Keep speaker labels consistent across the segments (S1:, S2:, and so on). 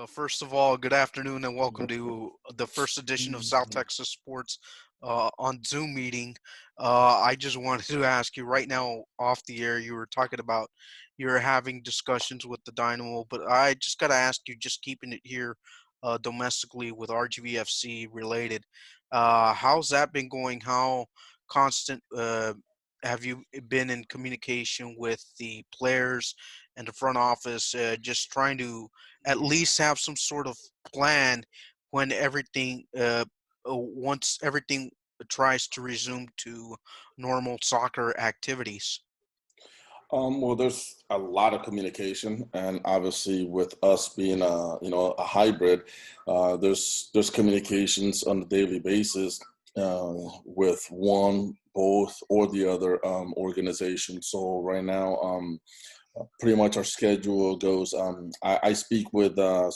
S1: First of all, good afternoon and welcome to the first edition of South Texas Sports on Zoom meeting. I just wanted to ask you right now off the air, you were talking about you're having discussions with the Dynamo, but I just got to ask you, just keeping it here domestically with RGV FC related, how's that been going? How constant have you been in communication with the players and the front office, just trying to at least have some sort of plan when once everything tries to resume to normal soccer activities?
S2: Well, there's a lot of communication, and obviously, with us being a hybrid, there's communications on a daily basis with one, both, or the other organization. So right now, pretty much our schedule goes. I speak with the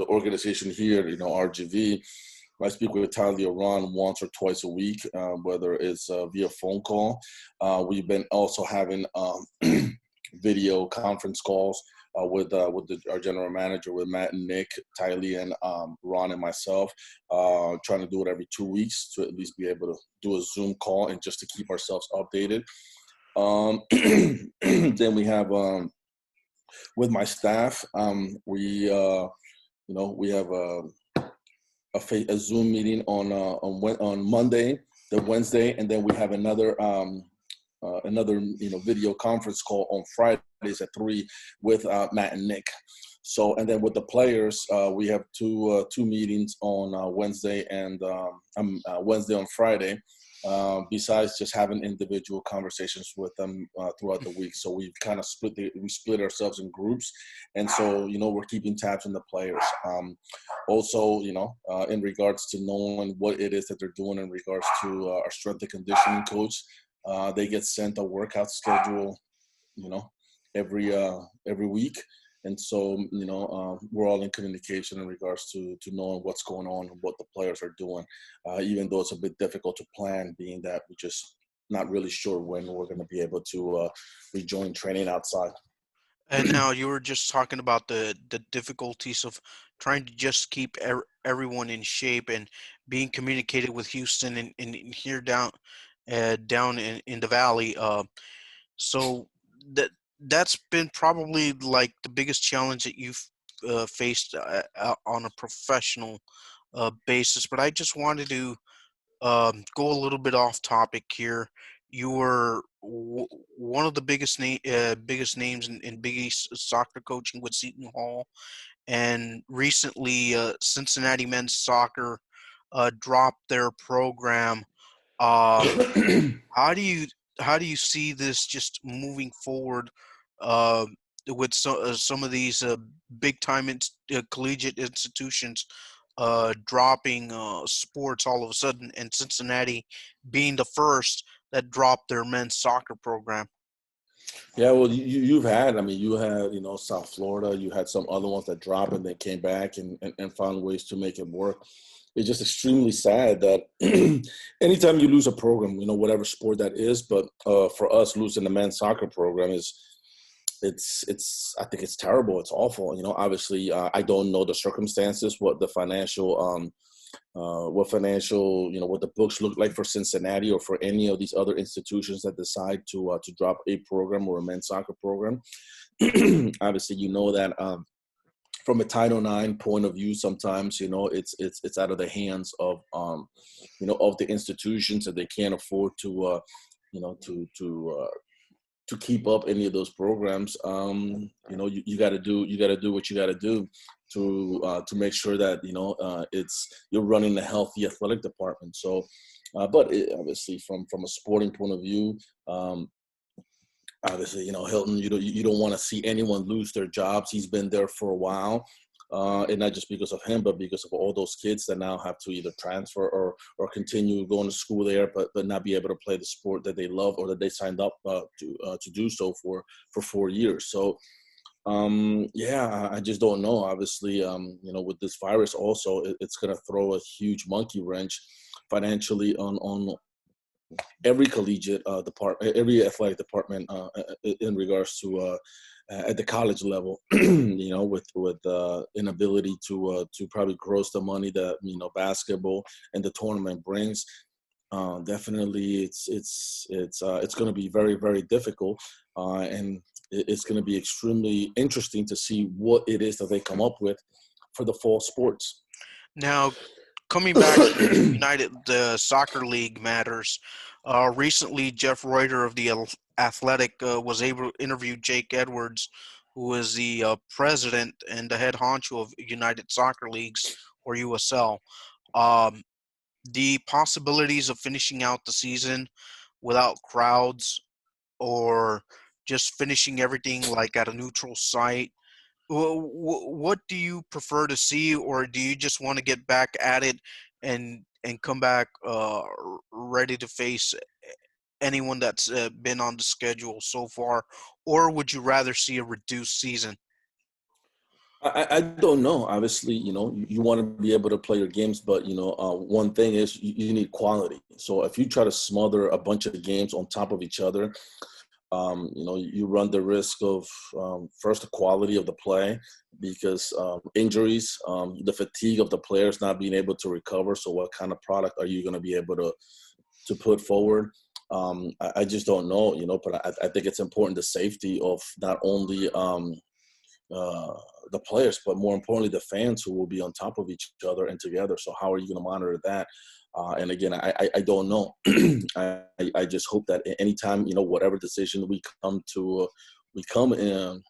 S2: organization here, RGV. I speak with Tyler Ron once or twice a week, whether it's via phone call. We've been also having video conference calls with our general manager, with Matt and Nick, Tylee, and Ron and myself, trying to do it every 2 weeks to at least be able to do a Zoom call and just to keep ourselves updated. Then we have with my staff, we have a Zoom meeting on Monday, the Wednesday, and then we have another video conference call on Fridays at 3 with Matt and Nick. So, and then with the players, we have two meetings on Wednesday and Wednesday on Friday. Besides just having individual conversations with them throughout the week. So we've kind of split ourselves in groups. And so, we're keeping tabs on the players. Also, in regards to knowing what it is that they're doing in regards to our strength and conditioning coach, they get sent a workout schedule, every week. And so, we're all in communication in regards to knowing what's going on and what the players are doing, even though it's a bit difficult to plan, being that we're just not really sure when we're going to be able to rejoin training outside.
S1: And now you were just talking about the difficulties of trying to just keep everyone in shape and being communicated with Houston and here down in the valley. So that's been probably like the biggest challenge that you've faced on a professional basis. But I just wanted to go a little bit off topic here. You were one of the biggest names in Big East soccer coaching with Seton Hall, and recently Cincinnati men's soccer dropped their program. Um, how do you see this just moving forward uh, with some of these big time collegiate institutions dropping sports all of a sudden, and Cincinnati being the first that dropped their men's soccer program?
S2: Yeah, well, you had, South Florida, you had some other ones that dropped and then came back and found ways to make it work. It's just extremely sad that anytime you lose a program, whatever sport that is, but for us, losing the men's soccer program I think it's terrible. It's awful. Obviously, I don't know the circumstances, what the financial, what the books look like for Cincinnati or for any of these other institutions that decide to drop a program or a men's soccer program. Obviously, that from a Title IX point of view, sometimes it's out of the hands of of the institutions, that they can't afford to to keep up any of those programs. You got to do what you got to do to make sure that you're running a healthy athletic department. So, but obviously from a sporting point of view, obviously Hilton, you don't want to see anyone lose their jobs. He's been there for a while. And not just because of him, but because of all those kids that now have to either transfer or continue going to school there, but not be able to play the sport that they love or that they signed up to do so for 4 years. So, I just don't know. Obviously, with this virus also, it's going to throw a huge monkey wrench financially on every collegiate department, every athletic department in regards to at the college level, with inability to probably gross the money that basketball and the tournament brings. Definitely, it's going to be very, very difficult, and it's going to be extremely interesting to see what it is that they come up with for the fall sports.
S1: Now, coming back to the soccer league matters. Recently, Jeff Reuter of the Athletic was able to interview Jake Edwards, who is the president and the head honcho of United Soccer Leagues, or USL. Um, the possibilities of finishing out the season without crowds, or just finishing everything like at a neutral site. What do you prefer to see, or do you just want to get back at it and come back ready to face anyone that's been on the schedule so far, or would you rather see a reduced season?
S2: I don't know. Obviously, you want to be able to play your games, but one thing is you need quality. So if you try to smother a bunch of games on top of each other, you run the risk of first the quality of the play, because injuries, the fatigue of the players not being able to recover. So what kind of product are you going to be able to put forward? I just don't know, but I think it's important, the safety of not only the players, but more importantly, the fans who will be on top of each other and together. So how are you going to monitor that? And again, I don't know. I just hope that anytime, whatever decision we come in,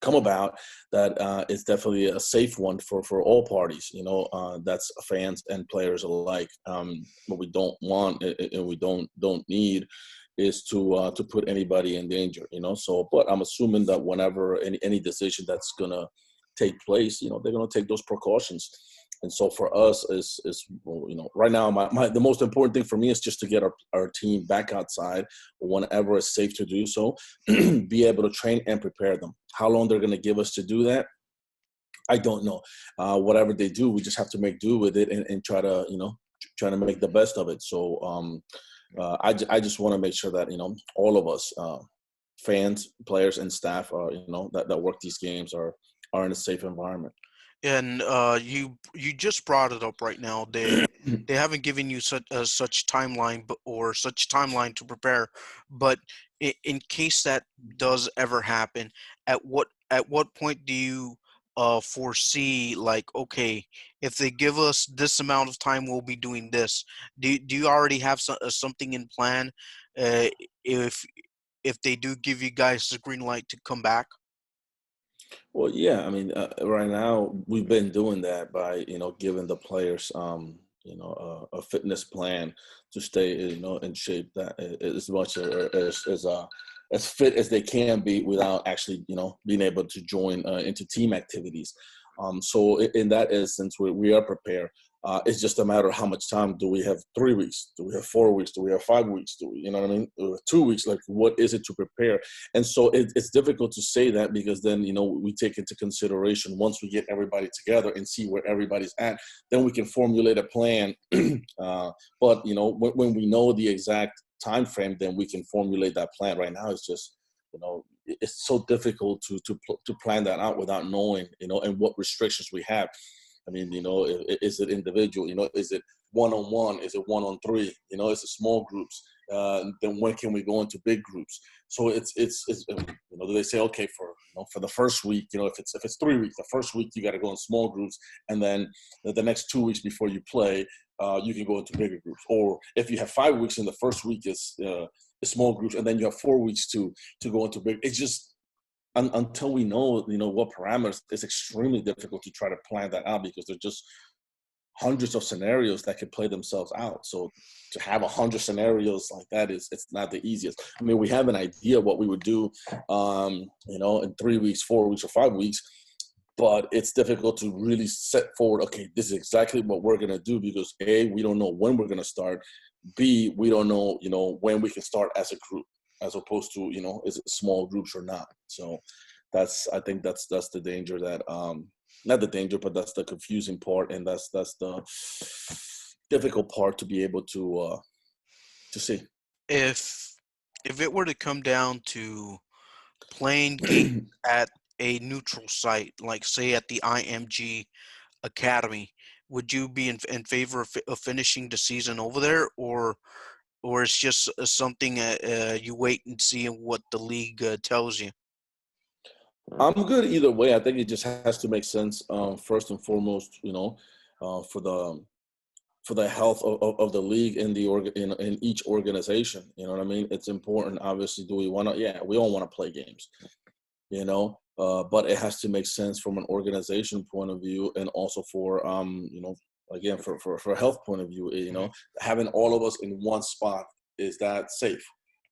S2: come about, that it's definitely a safe one for all parties, that's fans and players alike. What we don't want and we don't need is to put anybody in danger, So, but I'm assuming that whenever any decision that's gonna take place, they're gonna take those precautions. And so for us right now, the most important thing for me is just to get our team back outside whenever it's safe to do so, be able to train and prepare them. How long they're going to give us to do that, I don't know. Whatever they do, we just have to make do with it and try to make the best of it. So I just want to make sure that, all of us, fans, players, and staff, that work these games are in a safe environment.
S1: And you just brought it up right now. They haven't given you such timeline, or such timeline to prepare. But in case that does ever happen, at what point do you foresee, like, okay, if they give us this amount of time, we'll be doing this? Do you already have something in plan? Uh, if they do give you guys the green light to come back?
S2: Well, yeah, I mean, right now we've been doing that by, giving the players, a fitness plan to stay, in shape, that as much as fit as they can be without actually, being able to join into team activities. So in that instance, we are prepared. It's just a matter of how much time. Do we have 3 weeks? Do we have 4 weeks? Do we have 5 weeks? Do we, you know what I mean? 2 weeks? Like, what is it to prepare? And so it's difficult to say that, because then, we take into consideration, once we get everybody together and see where everybody's at, then we can formulate a plan. But, when we know the exact time frame, then we can formulate that plan. Right now, it's just, it's so difficult to plan that out without knowing, and what restrictions we have. I mean, is it individual? Is it one-on-one? Is it one-on-three? Is it small groups? Then when can we go into big groups? So it's do they say, okay, for the first week, if it's 3 weeks, the first week you got to go in small groups, and then the next 2 weeks before you play, you can go into bigger groups. Or if you have 5 weeks and the first week is small groups, and then you have 4 weeks to go into big. It's just, until we know, what parameters, it's extremely difficult to try to plan that out, because there's just hundreds of scenarios that could play themselves out. So to have 100 scenarios like that it's not the easiest. I mean, we have an idea what we would do, in 3 weeks, 4 weeks, or 5 weeks, but it's difficult to really set forward, okay, this is exactly what we're going to do, because A, we don't know when we're going to start. B, we don't know, when we can start as a group, as opposed to, is it small groups or not. So I think that's the danger, that, not the danger, but that's the confusing part. And that's the difficult part to be able to see.
S1: If it were to come down to playing games at a neutral site, like say at the IMG Academy, would you be in favor of finishing the season over there, or it's just something you wait and see what the league tells you?
S2: I'm good either way. I think it just has to make sense. First and foremost, for the health of the league and in each organization. You know what I mean? It's important. Obviously, do we want to? Yeah, we all want to play games. But it has to make sense from an organization point of view, and also for again for a health point of view. Having all of us in one spot, is that safe?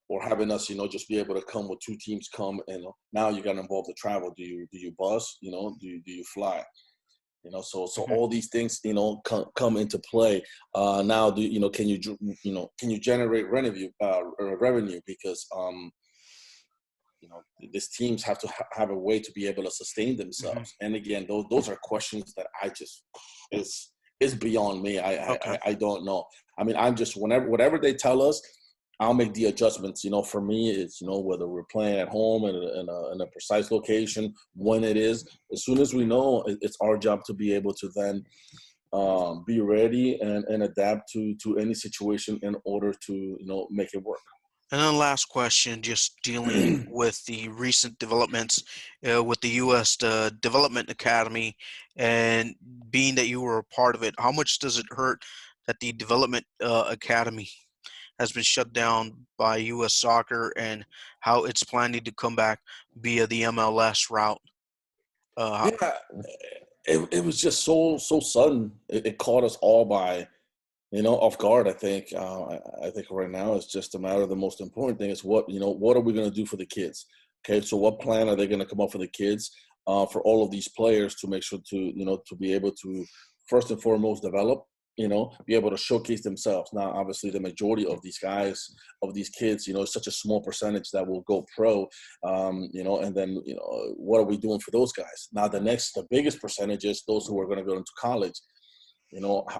S2: Or having us, just be able to come with two teams come, and now you got to involve the travel. Do you bus? Do you fly? So
S1: Mhm.
S2: all these things, come into play. Now, can you generate revenue? Because these teams have to have a way to be able to sustain
S1: Mhm.
S2: themselves. And again, those are questions that is beyond me.
S1: Okay.
S2: I don't know. I mean, I'm just, whatever they tell us, I'll make the adjustments. For me, it's whether we're playing at home in a precise location, when it is. As soon as we know, it's our job to be able to then be ready and adapt to any situation in order to make it work.
S1: And then last question, just dealing with the recent developments with the U.S. Development Academy, and being that you were a part of it, how much does it hurt that the Development Academy has been shut down by U.S. Soccer, and how it's planning to come back via the MLS route?
S2: Yeah, it was just so sudden. It caught us all by off guard. I think right now it's just a matter of, the most important thing is what are we going to do for the kids? Okay, so what plan are they going to come up for the kids, for all of these players, to make sure to be able to first and foremost develop, be able to showcase themselves. Now, obviously, the majority of these guys, of these kids, is such a small percentage that will go pro, and then what are we doing for those guys? Now, the biggest percentage is those who are going to go into college.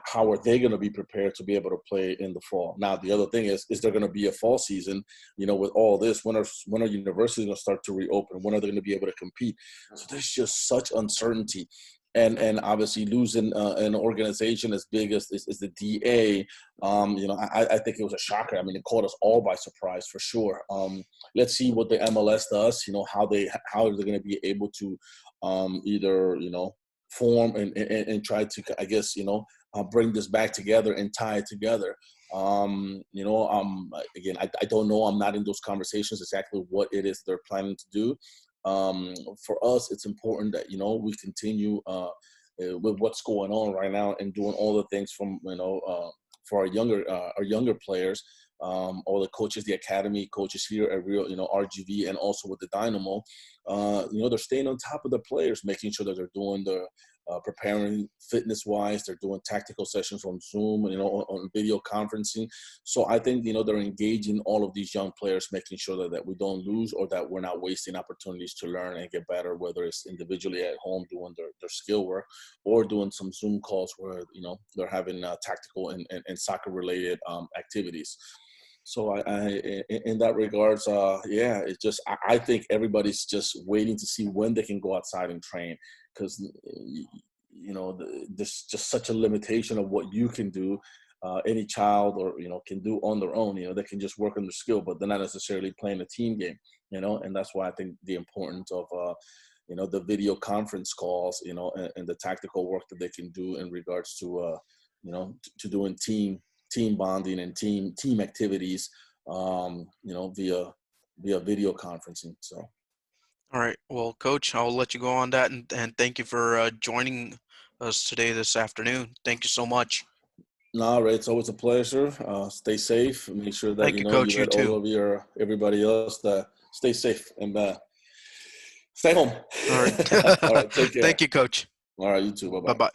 S2: How are they going to be prepared to be able to play in the fall? Now, the other thing is there going to be a fall season? With all this, when are universities going to start to reopen? When are they going to be able to compete? So there's just such uncertainty, and obviously losing an organization as big as the DA. I think it was a shocker. I mean, it caught us all by surprise for sure. Let's see what the MLS does. How are they going to be able to either form and try to, I guess, bring this back together and tie it together. Again, I don't know. I'm not in those conversations exactly what it is they're planning to do. For us, it's important that we continue with what's going on right now, and doing all the things from for our younger players, all the coaches, the academy coaches here at RGV, and also with the Dynamo. They're staying on top of the players, making sure that they're doing the preparing fitness-wise. They're doing tactical sessions on Zoom, on video conferencing. So I think, they're engaging all of these young players, making sure that we don't lose, or that we're not wasting opportunities to learn and get better, whether it's individually at home doing their skill work, or doing some Zoom calls where, they're having tactical and soccer-related activities. So in that regards, it's just, I think everybody's just waiting to see when they can go outside and train, because there's just such a limitation of what you can do. Any child, or can do on their own. They can just work on their skill, but they're not necessarily playing a team game. And that's why I think the importance of the video conference calls, and the tactical work that they can do in regards to to doing team bonding and team activities, via video conferencing. So.
S1: All right. Well, Coach, I'll let you go on that, and thank you for joining us today this afternoon. Thank you so much.
S2: No, Ray, it's always a pleasure. Stay safe. Make sure that
S1: Thank you,
S2: you
S1: Coach. You
S2: let all
S1: too.
S2: of everybody else that stay safe and stay home.
S1: All right.
S2: All right, take care.
S1: Thank you, Coach.
S2: All right, you too. Bye
S1: Bye
S2: bye.
S1: bye.